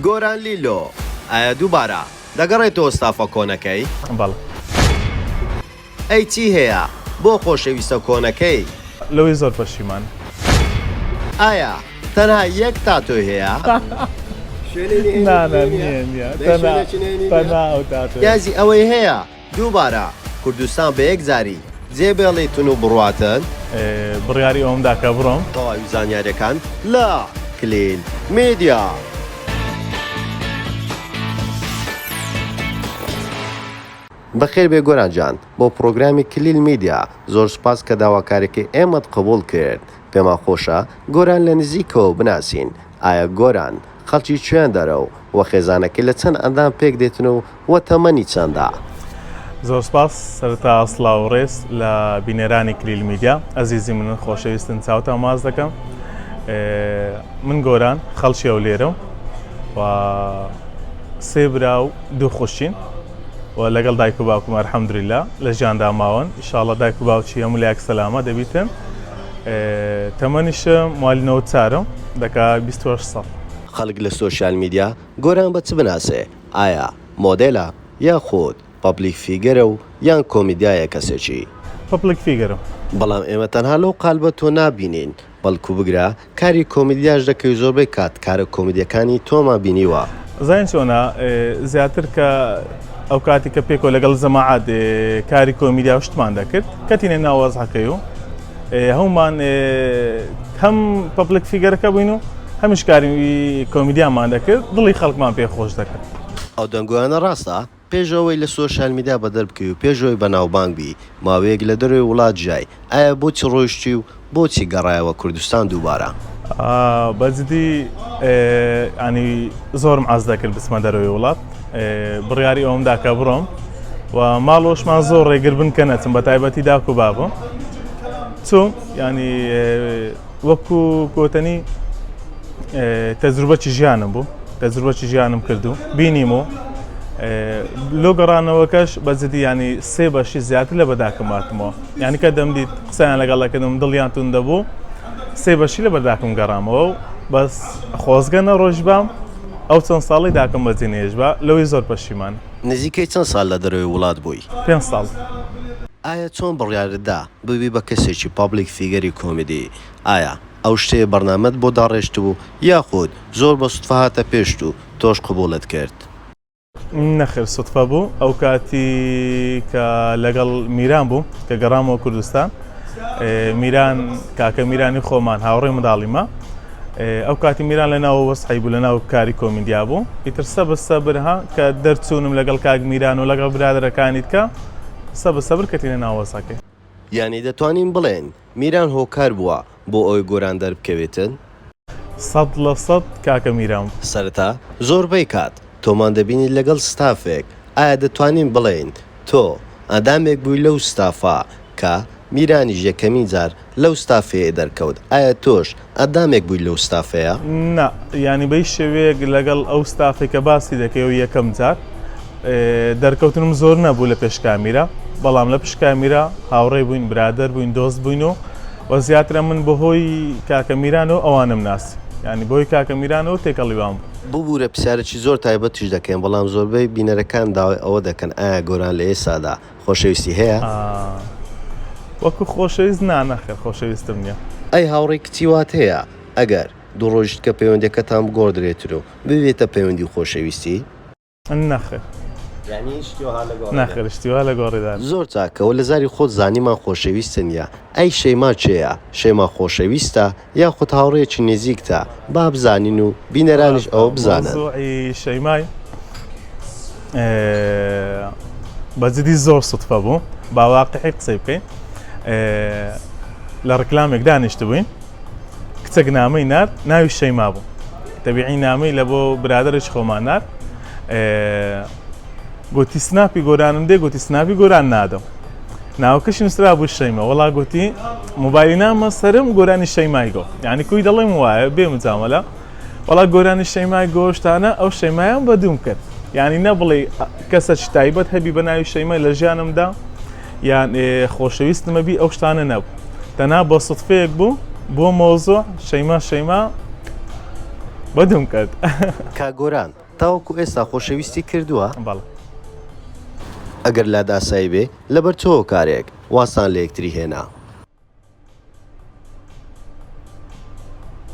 گۆران لیلۆ ئایا دووبارە دەگەڕێتەوە ستافە کۆنەکەی؟ بەڵێ ئەی چی هەیە بۆ خۆشەویستە کۆنەکەی؟ لەوەی زۆر پەشیمان ئایا تەنها یەک تاتۆ هەیە؟ یازی ئەوەی هەیە دووبارە کوردستان بە یەک زاری جێبێڵێتون و بڕاتن بڕیاری ئەومدا کە بڕۆم تەواوی زانیاریەکان لە کلین میدیا. بەخێر بێ گۆرانجان بۆ پرۆگرامی کلیل میدیا زۆر سپاس کە داواکارێکی ئێمەت قبول کرد. پێما خۆشە گۆران لە نزیکەوە بناسین. ئایا گۆران خەڵکی کوێن دەرەوە و خێزانەکەی لە چەند ئەندام پێک دێتن و تەمەنی چەندە؟ زۆر سپاس سەرتا سڵاو و ڕێز لە بینێرانی کلیل میدیا. ئەزیزی من خۆشەویستن چاوتە ماز دەکەم. من گۆران خەڵکی ئەو لێرە و سێ برا و دوو خوشین و لەگەڵ دایک و باوکم ئەلحەمدولیلا لە ژیاندا ماوەن. ئینشاڵڵا دایک و باوکی هەموو لایەک سەلامە دەبیتن. تەمەنیشم مالی 94م دەکا 28 ساڵ. خەڵک لە سۆشیال میدیا گۆران بە چ بناسێ؟ ئایا مۆدێلە یاخود پابلیک فیگەرە و یان کۆمیدیایە کەسێکی؟ پابلیک فیگەرە. بەڵام ئێمە تەنها لەو قالبە تۆ نابینین بەڵکو بگرە کاری کۆمیدیاش دەکەی زۆربەی کات کارە کۆمیدیەکانی تۆمان بینیوە. زین چۆنە زیاتر کە ئەو کاتی کە پێکۆ لەگەڵ زەماعات کاری کۆمیدیا شتمان دەکرد کەتینە ناوازحەکەی و هەمومان هەم پابلیک فیگەرەکە بووین و هەمیش کاری کۆمیدیامان دەکرد دڵی خەڵکمان پێ خۆش دەکرد. ئەو دەنگویانە ڕاستە پێشەوەی لە سۆشیال میدیا بەدەر بکەی و پێشەوەی بەناوبانگ بی ماوەیەک لە دەروی وڵات ژای ئایا بۆچی ڕۆیشتی و بۆچی گەڕایەوە کوردستان دووبارە؟ بەجددی ئەنی زۆرم ئاز دەکرد بچمە دەرەوەی وڵات بڕیاری ئەومدا کە بڕۆم و ماڵۆشمان زۆر ڕێگر بن کە نەچم بە تایبەتی داک و بابم چوم ینی وەکو کۆتەنی تەجروبەی ژیانم بوو تەجروبەی ژیانم کردو بینیم و لۆ گەڕانەوەکەش بەجددی ینی سێ بەشی زیاتر لە بەداکەم هاتمەوە یعنی کە دەمدیت قسەیان لەگەڵەکەدم دڵیان تون دەبوو سێ بەشی لە بەرداکەم گەڕامەوە و بەس خۆزگە نەڕۆژ بام ئەو چەند ساڵی داکەم بەجێنێژ بە لەوەی زۆر پەشیمان. نزیکەی چەند ساڵ لە دەروی وڵات بووی؟ 5 ساڵ. ئایا چۆن بڕیاردا ببی بە کەسێکی پابلیک فیگەری کۆمیدی؟ ئایا ئەو شتەیە بەرنامەت بۆ داڕێشت بوو یاخود زۆر بە سوتفە هاتە پێشت و تۆش قبوڵت کرد؟ نەخێر سوتفە بوو ئەو کاتی کە لەگەڵ میران بوو کە گەڕامەوە کوردستان میران کاکە میرانی خۆمان هاوڕێی منداڵیمە ئەو کاتی میران لە ناو وەسحی بوو لە ناو کاری کۆمیدیا بوو ئیتر سەبرها کە دەرچوونم لەگەڵ کاک میران و لەگەڵ برادەرەکانیت کە سەبر کەتینە ناو وەسەکەی. یعنی دەتوانین بڵێن میران هۆکار بووە بۆ ئەوی گۆران دەربکەوێتن؟ 100% کاکە میران. سەرەتا زۆربەی کات تۆمان دەبینی لەگەڵ ستافێک ئایا دەتوانین بڵێن تۆ ئەدامێک بووی لەو ستافە کە میرانیش یەکەمین جار لەو ستافەیە دەرکەوت ئایا تۆش ئەدامێک بووی لەو ستافەیە؟ نا ینی بەی شێوەیەک لەگەڵ ئەو ستافێکە باسی دەکەی و یەکەم جار دەرکەوتنم زۆر نەبوو لە پێشکامیرە بەڵام لە پشکامیرە هاوڕێ بووین برادەر بووین دۆست بووین و وە زیاترە من بەهۆی کاکە میران و ئەوانم ناسی ینی بۆی کاکە میرانەوە تێکەڵیوان بوو بوورە پرسیارێکی زۆر تایبەتیش دەکەن بەڵام زۆربەی بینەرەکان داوای ئەوە دەکەن ئایا گۆران لە ئێستادا خۆشەویستی هەیە؟ وەکو خۆشەویست نانەخێر خۆشەویستم نییە. ئەی هاوڕێی کچیوات هەیە ئەگەر دوو ڕۆژت کە پەیوەندەکەتان بگۆڕدرێتر و ببێتە پەیوەندی خۆشەویستی؟ نەخێر نەخێرشتیوا لە گۆڕیدان زۆر چاکەوە لە زاری خۆت زانیمان خۆشەویستە نیە ئەی شەیما چێە شەیما خۆشەویستە یاخود هاوڕێکی نزیکتە با بزانین و بینەرانیش ئەوە بزانن. شەیمای بەجددی زۆر سوتفە بوو باواقعی قسەی بکەین لە ڕکلامێک دانیشت بووین کچەک نامەی نار ناوی شەیما بوو تەبیعی نامەی لە بۆ برادرش خۆمان نار گوتی سناپی گۆرانم دێ گوتی سناپی گۆران نادەم ناوکەشی نووسرا بوو شەیمە وەڵا گوتی موبایلی نامە سەرم گۆرانی شەیمای گۆ یعنی کوی دەڵێم وایە بێ مجامەلە وەڵا گۆرانی شەیمای گۆشتانە ئەو شەیمایان بەدوم کرد یعنی نەبڵێ کەسە تایبەت هەبی بە ناوی شەیمای لە ژیانمدا یان خۆشەویستمەبی ئەو شتانە نەبوو تەنها بە سوتفەیەک بوو بۆ مۆزۆ شەیما بەدوم کرد. کاگۆران تاوەکو ئێستا خۆشەویستی کردووە بەڵێ ئەگەر لاداسایی بێ لەبەر تۆ کارێک واسان لە یەکتری هێنا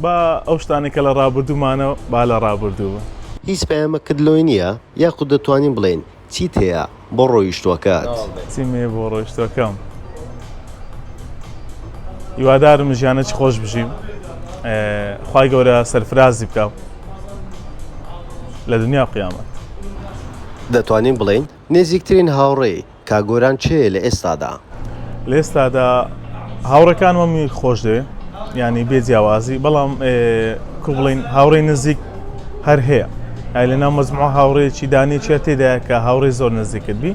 با ئەو شتانی کە لە ڕابردوومانە با لە ڕابردووە. هیچ پەیامەکردلەوەی نییە یاخود دەتوانین بڵێن چیت هەیە بۆ ڕۆیشتوەکەت چیمێ بۆ ڕۆیشتەکەم هیوادارم ژیانە چ خۆش بژیم خوای گەورە سەرفرازی بکەم لە دنیا قیامەت. دەتوانین بڵێن نێزیکترین هاوڕێی کاگۆران چێ لە ئێستادا لە ئێستادا هاوڕەکان وەمی خۆش دێ ینی بێ جیاوازی بەڵام کو بڵین هاوڕێی نزیک هەر هەیە لە ناو مەزموع هاوڕێکی دانێکیە تێدایە کە هاوڕێی زۆر نزیکت بی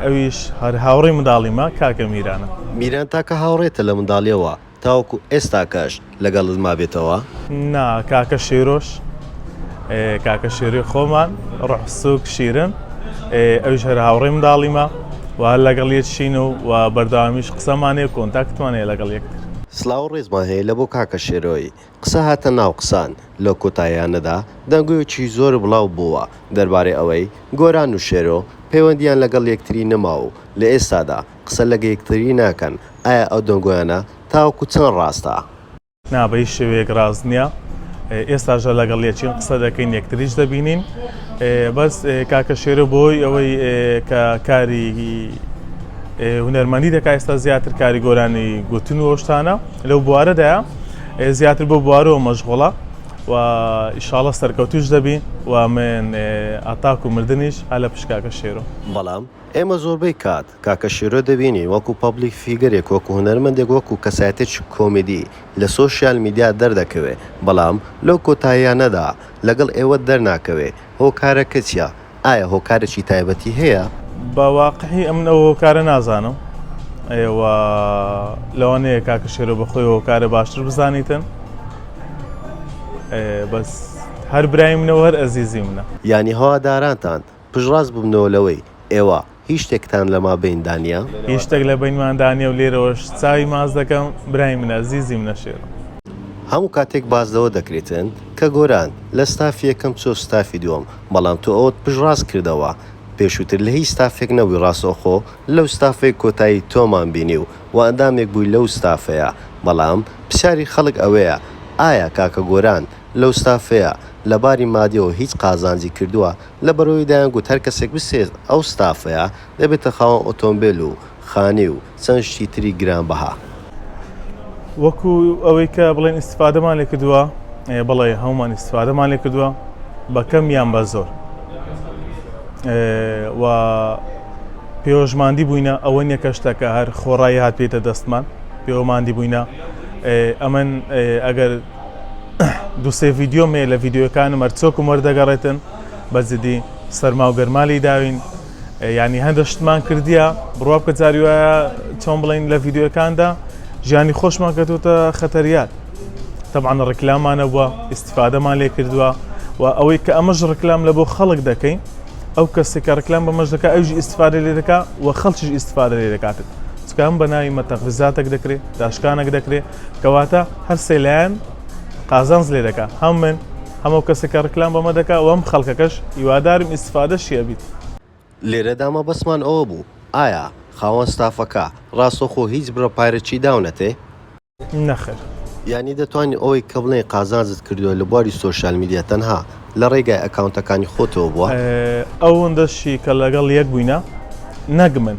ئەویش هەر هاوڕێی منداڵیمە کاکە میرانە. میران تاکە هاوڕێتە لە منداڵیەوە تاوەکو ئێستا کەش لەگەڵت مابێتەوە نا کاکە شێرۆش کاکە شێری خۆمان ڕحسوک شیرن ئەوش هەر هاوڕێی منداڵیمە و لەگەڵ یەکشین و بەرداوامیش قسەمانێ کۆنتاکتمانەیە لەگەڵ یەکتر. سلااو ڕێزمان هەیە لە بۆ کاکە شێرۆی قسە هاتە ناو قسان لە کۆتاییانەدا دەنگویەکی زۆر بڵاو بووە دەربارەی ئەوەی گۆران و شێرۆ پەیوەندیان لەگەڵ یەکتری نەما و لە ئێستادا قسە لەگە یەکتری ناکەن ئایا ئەو دەنگۆیانە تاوەکو چەند ڕاستە؟ نابەی شێوەیەک ڕاست نییە ئێستاژە لەگەڵ یەکین قسە دەکەین یەکتریش دەبینین بەس کاکە شێرە بۆی ئەوەی کە کاری هونەرمەندی دەکا ئێستا زیاتر کاری گۆرانی گوتن و شتانە لەو بوارەدایە زیاتر بۆ بوارەوە مەشغوڵە و ئیشاڵە سەرکەوتوش دەبین و من ئاتاک و مردنیش هەلە پشت کاکە شێرۆ. بەڵام ئێمە زۆربەی کات کاکە شێرۆ دەبینی وەکو پابلیک فیگەرێک وەکو هونەرمەندێک وەکو کەسایەتێکی کۆمیدی لە سۆشیال میدیا دەردەکەوێ بەڵام لەو کۆتاییانەدا لەگەڵ ئێوە دەرناکەوێ هۆکارەکە چیە؟ ئایا هۆکارێکی تایبەتی هەیە؟ بەواقعی ئەمن ئەو هۆکارە نازانم ئێوە لەوانەیە کاکە شێرۆ بەخۆی هۆکارە باشتر بزانیتن بەس هەر برای منەوە هەر ئەزیزی منە ینی هەوادارانتان پژڕاست ببنەوە لەوەی ئێوە هیچ شتێکتان لەما بیندانە؟ هیچ شتێک لە بینماندانیە و لێرەوەش چاوی ماز دەکەم برای منە ئەزیزی منە شێرۆ. هەموو کاتێک بازدەوە دەکرێتن کە گۆران لە ستافی یەکەم چۆ ستافی دووەم بەڵام تۆ ئەوت پژڕاست کردەوە پێشووتر لە هیچ ستافێک نەبووی ڕاستەوخۆ لەو ستافەی کۆتایی تۆمان بینی و ئەندامێک بووی لەو ستافەیە بەڵام پرسیاری خەڵک ئەوەیە ئایا کاکە گۆران لەو ستافەیە لەباری مادیەوە هیچ قازانجی کردووە لە بەرەوەی دایانگوت هەر کەسێک بسێت ئەو ستافەیە دەبێتە خاوەن ئۆتۆمبیل و خانی و چەند شتی تری گرانبەها. وەکو ئەوەی کە بڵێن ئیسفادەمان لێ کردووە بڵێ هەمومان ئیسفادەمان لێ کردووە بە کەم یان بە زۆر و پێوەژماندی بووینە ئەوە نیە کە شتەکە هەر خۆڕایی هات پێێتە دەستمان پێوەماندی بووینە ئەمن ئەگەر دووسێ ڤیددیۆمێ لە ڤیددیۆکانم مەرچۆک و وەردەگەڕێتن بەجددی سەرما و گەرمالی داوین ینی هەندە شتمان کردیە بڕوا بکە جاری وایە چۆن بڵین لە ڤیددیۆکاندا ژیانی خۆشمان کردوتە خەتەریات تەبعاً ڕکلامانە بووە ئیسفادەمان لێ کردووە و ئەوەی کە ئەمەش ڕکلام لە بۆ خەڵک دەکەین ئەو کەسێکە ڕکلام بەمەش دەکات ئەوژی ئیسفادە لێ دەکا و خەڵکیش ئیسفادە لێ دەکاتت چکەم بەناوی مەتەخفیزاتێک دەکرێت داشکانێک دەکرێت کەواتە هەر سێلایەن قازانج لێ دەکات هەم من هەموو کەسێکە ڕکلام بەمە دەکات و ئەم خەڵکەکەش هیوادارم ئیسفادە شیە بیت. لێرەدامە بەسمان ئەوە بوو ئایا خاوەن ستافەکە ڕاستەخۆ هیچ بڕەپایرەکی داونەتێ؟ نەخێر ینی دەتوانین ئەوەی کە بڵێ قازانجت کردووە لە بواری سۆشیال میدیا تەنها لە ڕێگای ئەکاونتەکانی خۆتەوە بووە؟ ئەوەندەشی کە لەگەڵ یەک بووینە نەک من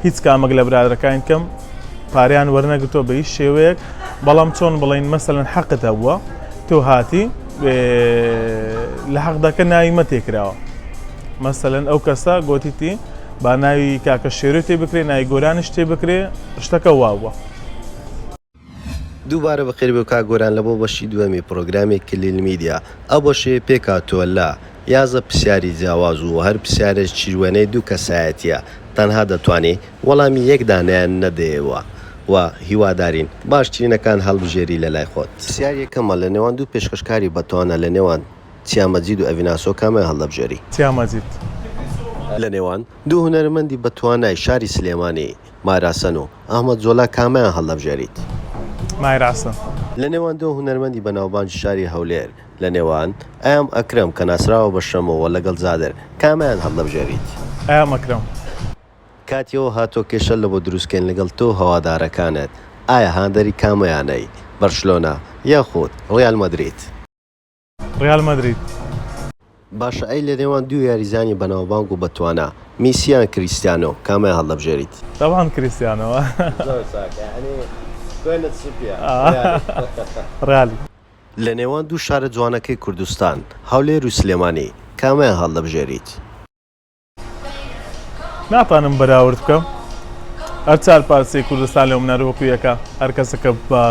هیچ کامێک لە برادەکان کەم پاریان وەرنەگرتۆ بە هیچ شێوەیەک بەڵام چۆن بڵین مەسەلەن حەقتە بووە تۆ هاتی لە حەقدەکە ناوی مەتێکراوە مەسەلەن ئەو کەسە گۆتیتی با ناوی کاکە شێرۆ تێ بکرێ ناوی گۆرانش تێ بکرێ شتەکە واوە. دووبارە بەخێر بێ کا گۆران لە بۆ بەشی دووەمی پرۆگرامی کلیل میدیا ئەو بەشێ پێکاتوە لە یازە پرسیاری جیاواز و هەر پرسیارێک چیروەنەی دوو کەسایەتیە تەنها دەتوانێت وەڵامی یەک دانیان نەدەیەوە و هیوادارین باشترینەکان هەڵبژێری لە لای خۆت. پرسیار یەکەمە لە نێوان دوو پێشکەشکاری بەتوانە لە نێوان چیامەجید و ئەڤیناسۆ کامیان هەڵدەبژێری؟ چیامەجید. لە نێوان دوو هونەرمەندی بەتوانای شاری سلێمانی مایراسەن و ئەحمەد جۆلا کامیان هەڵدەبژێریت؟ مایراسەن. لە نێوان دو هونەرمەندی بەناوبانج شاری هەولێر لە نێوان ئەم ئەکرم کە ناسراوە بە شەمەوە لەگەڵ زادر کامیان هەڵدەبژێریت؟ ئەم ئەکرەم. کاتیەوە هاتۆ کێشە لە بۆ دروستکەین لەگەڵ تۆ هەوادارەکانت ئایا هاندەری کامەیانەی بەرشلۆنا یاخود ڕیال مەدریت؟ ڕیال مەدریت. باشە ئەی لە نێوان دوو یاریزانی بەناوبانگ و بەتوانە میسیان کریستیانۆ کامیان هەڵدەبژێریت؟ طبعا کریستیانەوە. ڕیالی. لە نێوان دوو شارە جوانەکەی کوردستان هەولێر و سلێمانی کامیان هەڵدەبژێریت؟ ناتوانم بەراورد بکەم. هەر چار پارچەی کوردستان لێ منەرۆکو یەکە، هەر کەسەکە بە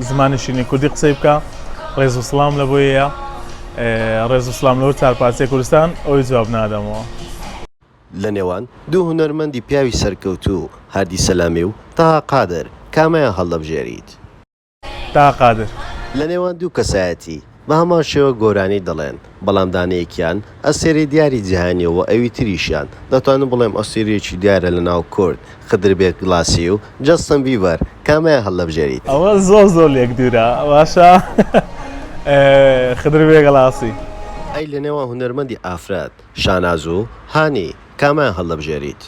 زمانی شینی کوردی قسەی بکە ڕێز و سڵام لە بۆیەیە، ڕێز و سڵام لەوە چار پارچەی کوردستان ئەوی جواب نادەمەوە. لە نێوان دوو هونەرمەندی پیاوی سەرکەوتوو هادی سەلامی و تاها قادر کامیان هەڵدەبژێریت؟ تاها قادر. لە نێوان دوو کەسایەتی بە هەمان شێوە گۆرانی دەڵێن، بەڵام دانەیەکیان ئەسێری دیاری جیهانیەوە ئەوی تریشیان دەتوانم بڵێم ئەسێریەکی دیارە لە ناو کورد خدربێک گڵاسی و جەستن بیبەر کامیان هەڵدەبژێریت؟ ئەوە زۆر لێک دوورە باشە. خدربێک گڵاسی. ئەی لە نێوان هونەرمەندی ئافرەت شاناز و هانی کامیان هەڵدەبژێریت؟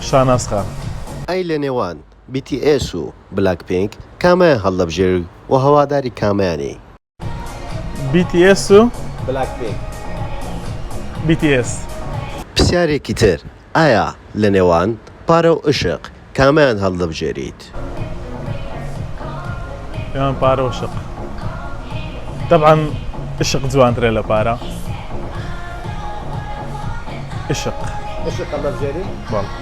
شاناز خان. ئەی لە نێوان BTS و بلاک پینک کامیان هەڵدەبژێری و هەواداری کامیانی؟ BTS و بلاک پینک. BTS. پرسیارێکی تر، ئایا لە نێوان پارە و عشق کامیان هەڵدەبژێریت؟ یان پارە و عشق. طبعا عشق جوانترە لە پارە. عشق. عشق هەڵدەبژێری؟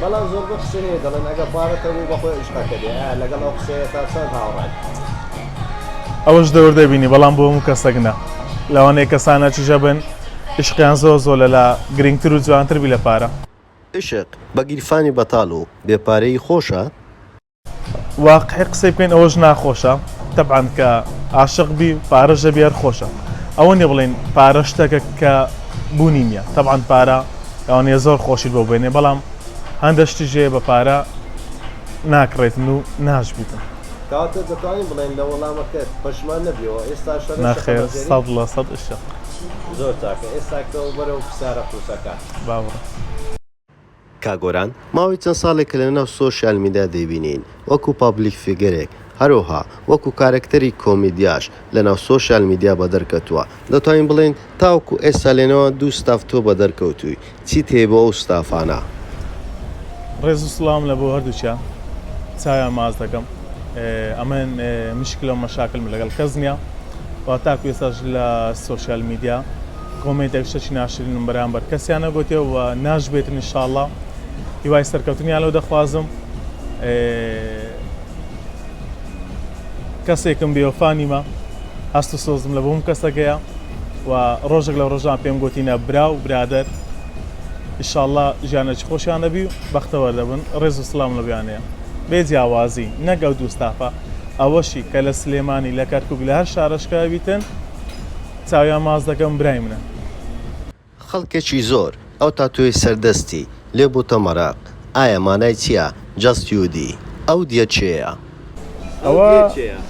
بەڵام زۆر بە قسە هەیە دەڵێن ئەگە پارەتە بوو بەخۆی عشقەکە دێ لەگەڵ ئەو قسەیە تا چەند هاوڕێن؟ ئەوەش دەور دەبینی بەڵام بۆ هەموو کەسەکە لەوانەیە کەسانە چیژە بن عشقیان زۆر لەلا گرنگتر و جوانتر بی لە پارە. عشق بە گیرفانی بەتاڵ و بێپارەی خۆشە؟ واقعی قسەی بکەین ئەوەش ناخۆشە. طبعا کە عاشق بی پارەژە بێر خۆشە. ئەوە نیە بڵێن پارە شتێکە کە بوونی نییە. طبعا پارە ئەوانەیە زۆر خۆشیت بۆ بێنێ، بەڵام هەندە شتی ژێ بە پارە ناکڕێتن و ناشبیتن. کاتە دەتوانین بڵێن لە وەڵامەکەت پەشمان نەبیەوە ئێستا شەڕ ناخێر 100% عشق. زۆر چاکە ئێستاکەەوە بەرەو پرسیارە قورسەکە. باوەڕە. کاگۆران ماوەی چەند ساڵێکە لە ناو سۆشیال میدیا دەیبینین وەکو پابلیک فیگەرێک هەروەها وەکو کارکتەری کۆمیدیاش لە ناو سۆشیال میدیا بە دەرکەوتووە. دەتوانین بڵێن تاوکو ئێستا لێنەوە دوو ستاف تۆ بە دەرکەوتووی چیت هەیە بۆ ئەو ستافانە؟ ڕێز و سڵام لە بۆ هەردووچیان چاویان ماز دەکەم. ئەمن مشکلە و مەشاکلم لەگەڵ کەس نییە و تاکو ئێستاش لە سۆشیال میدیا کۆمنتێک شتێکی ناشرینم بەرامبەر کەسیان نەگوتێ و ناشبێتن ئینشاءڵڵا هیوای سەرکەوتنیان لەو دەخوازم. کەسێکم بێوەفانیمە هەست و سۆزم لە بۆم کەسەکەیە و ڕۆژێک لە ڕۆژان پێم گوتینە برا و برادەر ئینشاءڵڵا ژیانێکی خۆشیان دەبی و بەختەوە دەبن. ڕێز و سڵام لە بیانەیە بێ جیاوازی نەگەوت دووستافە ئەوەشی کە لە سلێمانی لە کەرکووک لە هەر شارەشکە بیتن چاویان ماز دەکەم برای منە. خەڵکێکی زۆر ئەو تاتوی سەردەستی لێ بووتە مەراق، ئایا مانای چییە؟ جەستیودی ئەو دیە چێە؟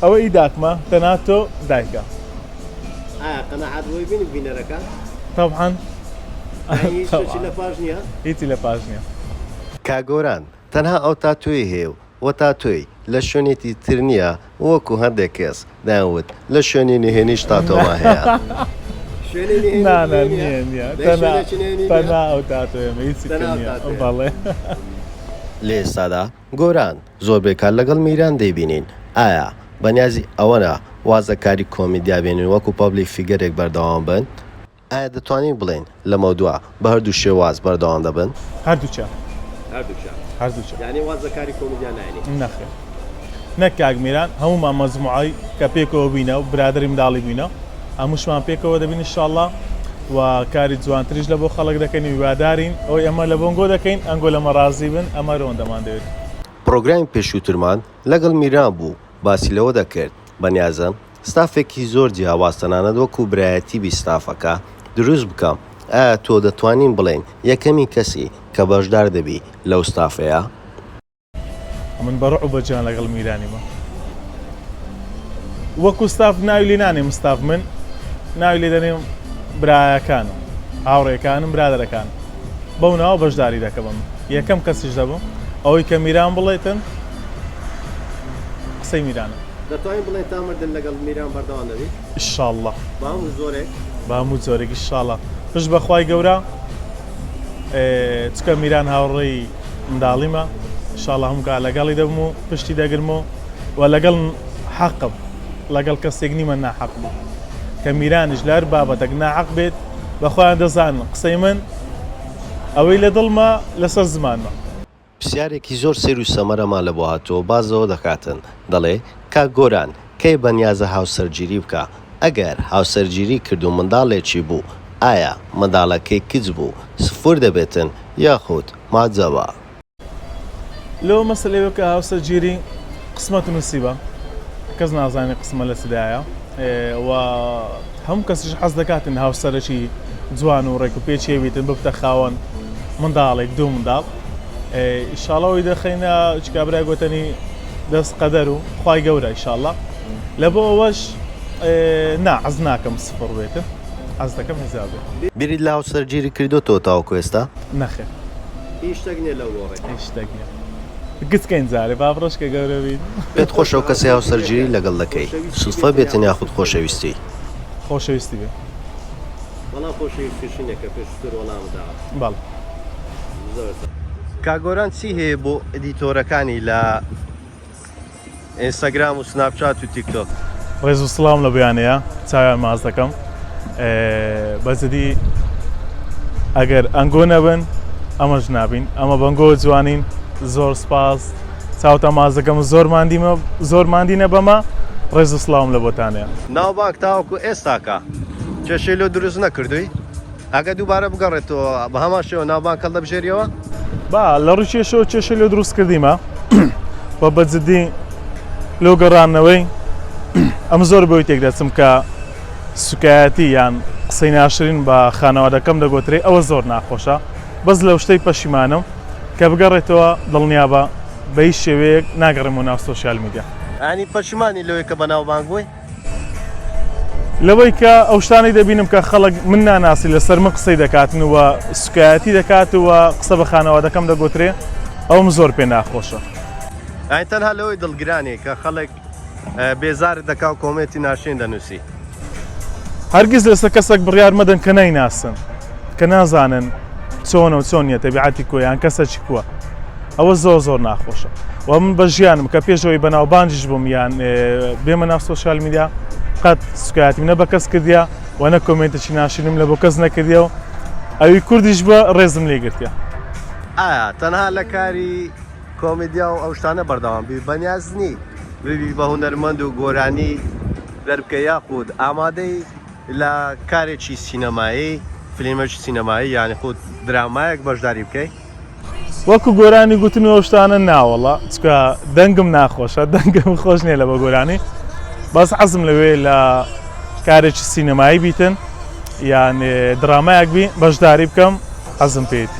ئەوە ئیداکمە تەنها تۆ دایکە. ئایا قەنەعات بۆی بینی بینەرەکە؟ طبعا هیچی لە پاش نییە؟ هیچی لە پاش نییە. کاگۆران تەنها ئەو تاتوی هەیە و تاتوی لە شوێنێتی تر نییە وەکو هەندێک کەس داوت لە شوێنی نهێنیش تاتۆما هەیە. تەنها ئەو تاتۆیەمە هیچی نییە. بەڵێ لە ئێستادا گۆران زۆربەی کار لەگەڵ میران دەیبینین، ئایا بەنیازی ئەوەنە وازەکاری کۆمیدیا بێنین وەکو پابلیک فیگەرێک بەردەوام بن؟ ئایا دەتوانین بڵێن لەمە دووە بە هەردوو شێواز بەردەوام دەبن؟ هەردووچە. یعنی وازەکاری کۆمیدیا ناینی؟ نەخێر نەک کاگمیران هەمومان مەجموعەی کە پێکەوە بینە و برادری منداڵی بینە هەمووشمان پێکەوە دەبین ئینشاءڵڵا و کاری جوانتریش لە بۆ خەڵک دەکەین ویوادارین ئەوەی ئەمە لە بۆنگۆ دەکەین ئەنگۆ لەمە ڕازی بن ئەمە ڕۆندەمان دەوێت. پرۆگرامی پێشووترمان لەگەڵ میران بوو باسی لەوە دەکرد بەنیازم ستافێکی زۆر جیاواز تەنانەت وەکو برایەتی بی ستافەکە دروست بکەم. ئایا تۆ دەتوانین بڵێن یەکەمی کەسی کە بەشدار دەبی لەو ستافەیە؟ من بەڕۆ بەجان لەگەڵ میرانیمە وەکو ستاف ناوی لێ نانێ مستاف من ناوی لێ دەنێم برایەکانم هاوڕێکانم برادەرەکان بەو ناوە بەشداری دەکەم یەکەم کەسیش دەبم ئەوەی کە میران بڵێتن قسەی میرانە دەتوانین بڵێن تامردن لەگەڵ میران بەردەوام دەبێت ئینشاڵڵا بە هەموو زۆرێک بە هەموو جۆرێک ئینشاڵڵا پشت بەخوای گەورە چکە میران هاوڕێی منداڵیمە ئینشاڵڵا هەموو لەگەڵی دەبم و پشتی دەگرمەوە و لەگەڵ حەقم لەگەڵ کەسێک نیمە ناحەق بوو کە میرانیش لە هەر بابەتێک ناحەق بێت بەخۆیان دەزانن قسەی من ئەوەی لە دڵمە لەسەر زمانمە پرسیارێکی زۆر سێر و سەمەرەمان لە بۆ هاتووە بازەوە دەکاتن دەڵێ کاک گۆران کەی بەنیازە هاوسەرگیری بکە ئەگەر هاوسەرگیری کرد و منداڵێکی بوو ئایا منداڵەکەی کچ بوو سفور دەبێتن یاخود ماجەوە لەوە مەسلەیە کە هاوسەرگیری قسمەت و نسیبە کەس نازانێت قسمە لە سدایە و هەموو کەسیش حەز دەکاتن هاوسەرێکی جوان و ڕێک و پێچێویتن ببتە خاوەن منداڵێک دوو منداڵ ئیشاڵەوەی دەخینە چکابرای گوتنی دەست قەدەر و خوای گەورە ئیشاڵڵا لە بۆ ئەوەش حەز ناکەم سفر بێتن حەز دەکەم هێزا بێت بیریت لە هاوسەرگیری کردوتەوە تاوەکو ئێستا نەخێر هیچ شتێک نییە لەو گۆڕێک هیچ شتێک نییە گچکەین جارێ با ڕۆژکە گەورە بین پێت خۆشە و کەسی هاوسەرگیری لەگەڵ دەکەی سوتفە بێتن یاخود خۆشەویستی خۆشەویستی بێت بەڵام خۆشەویستیشینێکە پێشتر وەڵامدا بەڵ کاگۆران چی هەیە بۆ ئەدیتۆرەکانی لە ئینستاگرام و سناپچات و تیکتۆک ڕێز و سڵام لە بەیانەیە چاویان ماز دەکەم بەزدی ئەگەر ئەنگۆ نەبن ئەمەش نابین ئەمە بەنگۆ جوانین زۆر سپاس چاوتە ماز دەکەم زۆر ماندینە بەمە ڕێز و سڵام لە بۆتانەیە ناوبانک تاوەکو ئێستاکە کێشەی لۆ دروست نەکردووی ئەگە دووبارە بگەڕێتەوە بە هەمان شێوە ناوبانک هەڵ دەبژێریەوە با لە ڕووکێشەوە کێشەی لێ دروست کردیمە بە بەجددی لۆ گەڕانەوەی ئەم زۆر بەوەی تێک دەچم کە سوکایەتی یان قسەی ناشرین بە خانەوادەکەم دەگوترێ ئەوە زۆر ناخۆشە بەس لەو شتەی پەشیمانم کە بگەڕێتەوە دڵنیا بە هیچ شێوەیەک ناگەڕێمەوە ناو سۆشیال میدیا ئەنی پەشیمانی لەوەی کە بە ناوبانک بووی لەوەی کە ئەو شتانەی دەبینم کە خەڵک من ناناسی لەسەر من قسەی دەکاتن وە سوکایەتی دەکات وە قسە بە خانەوادەکەم دەگوترێ ئەوم زۆر پێ ناخۆشە ئەی تەنها لەوەی دڵگرانی کە خەڵک بێزارت دەکا و کۆمێتی ناشین دەنووسی هەرگیز لەسەر کەسێک بڕیار مەدەن کە نایناسن کە نازانن چۆنە و چۆن نیە تەبیعەتی کۆیان کەسەکی کووە ئەوە زۆر ناخۆشە و من بە ژیانم کە پێشەوەی بەناوبانجیش بووم یان بێمە ناو سۆشیال میدیا قەت سوکایەتیم نە بە کەس کردیا و نە کۆمنتێکی ناشرینم لە بۆ کەس نەکردیەوە ئەوی کوردیش بە ڕێزم لێگرتیا ئایا تەنها لە کاری کۆمیدیا و ئەو شتانە بەردەوام بی بەنیازنی ببی بە هونەرمەند و گۆرانی دەربکە یاخود ئامادەی لە کارێکی سینەمایی فلیمێکی سینەمایی یانی خود درامایەک بەشداری بکەیت وەکو گۆرانی گوتن ئەو شتانە ناوەڵە چکە دەنگم ناخۆشە دەنگم خۆش نییە لە بە گۆرانی باس حەزم لەوێ لە کارێکی سینەمایی بیتن یان درامایەک بی بەشداری بکەم حەزم پێیت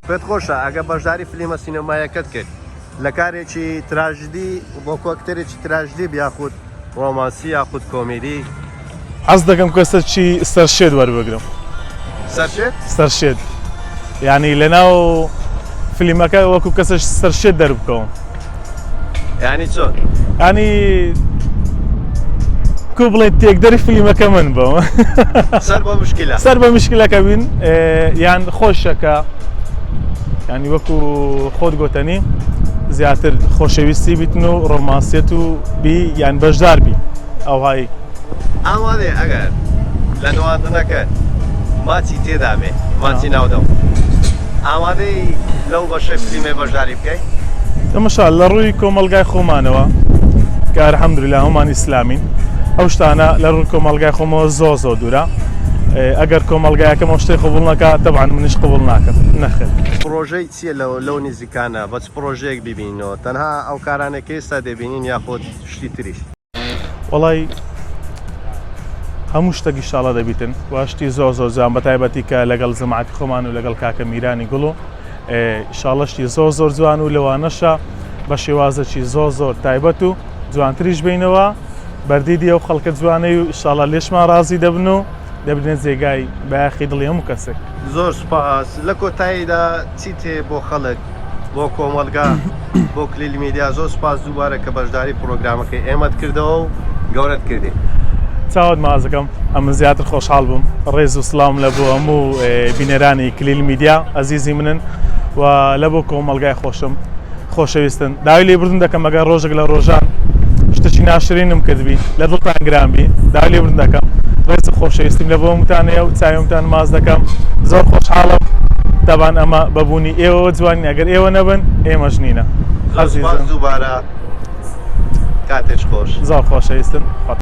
پێت خۆشە ئەگە بەشداری فلیمە سینەمایەکەت کرد لە کارێکی تراژدی بۆ کۆکتەرێکی تراژدی بیاخود ڕۆمانسی یاخود کۆمیدی حەز دەکەم کەسەکی سەرشێت وەربگرم سەرشێت یعنی لەناو فلیمەکە وەکو کەسەش سەرشێت دەربکەوم یعنی چۆن؟ ینی کو بڵێ تێکدەری فلیمەکە من بم سەر بە مشکلەکە بین یان خۆشەکە ینی وەکو خۆت گۆتەنی زیاتر خۆشەویستی بیتن و ڕۆمانسیەت و بی یان بەشدار بی ئەوهایی ئامادێ ئەگەر لە نواندنەکە ماچی تێدا بێ ماچی ناودەم ئامادەی لەو بەشەی فلیمێ بەشداری بکەیت ئەمەشا لە ڕووی کۆمەلگای خۆمانەوە کە الحەمدولillah هەمان ئیسلامین ئەو شتانە لە ڕووی کۆمەلگای خۆمەوە زۆر دوورە ئەگەر کۆمەلگایەکەم ئەو شتەی قبوڵ نەکا تەبعاً منیش قبوڵ ناکەم نەخێر پرۆژەی چییە لەو نزیکانە بە چ پرۆژەیەک ببینەوە تەنها ئەو کارانێک ئێستا دەبینین یاخۆت شتی تریش وەڵی هەموو شتێکی ئینشاڵڵا دەبیتن واشتی زۆر جوان بە تایبەتی کە لەگەڵ جەماعەتی خۆمان و لەگەڵ کاکە میرانی گوڵ و ئینشاڵڵا شتی زۆر جوان و لەوانەشە بە شێوازێکی زۆر تایبەت و جوانتریش بینەوە بەردیدی ئەو خەڵکە جوانەی و ئینشاڵڵا لێشمان ڕازی دەبن و دەبنێت جێگای بەیاخی دڵی هەموو کەسێک. زۆر سپاس. لە کۆتاییدا چی تێ بۆ خەڵک بۆ کۆمەلگا بۆ کلیل میدیا زۆر سپاس دووبارە کە بەشداری پرۆگرامەکەی ئێمەت کردەوە و گەورەت کردی. چاوت مازەکەم ئەمە زیاتر خۆشحاڵ بووم. ڕێز و سڵام لە بۆ هەموو بینەرانی کلیل میدیا ئەزیزی منن و لە بۆ کۆمەلگای خۆشم خۆشەویستن. داوای لێبوردن دەکەم ئەگەر ڕۆژێک لە ڕۆژان شتێکی ناشرینم کردبی لە دڵتان گرانبی داوای لێبوردن دەکەم. ڕێز خۆشەویستیم لە بۆ هەمووتانەیە و چاویمتان ماز دەکەم. زۆر خۆشحاڵم. دەبان ئەمە بەبوونی ئێوە جوانی ئەگەر ئێوە نەبن ئێمەش نینە. زۆر سپاس دووبارە کاتێک خۆش. زۆر خۆشەویستن.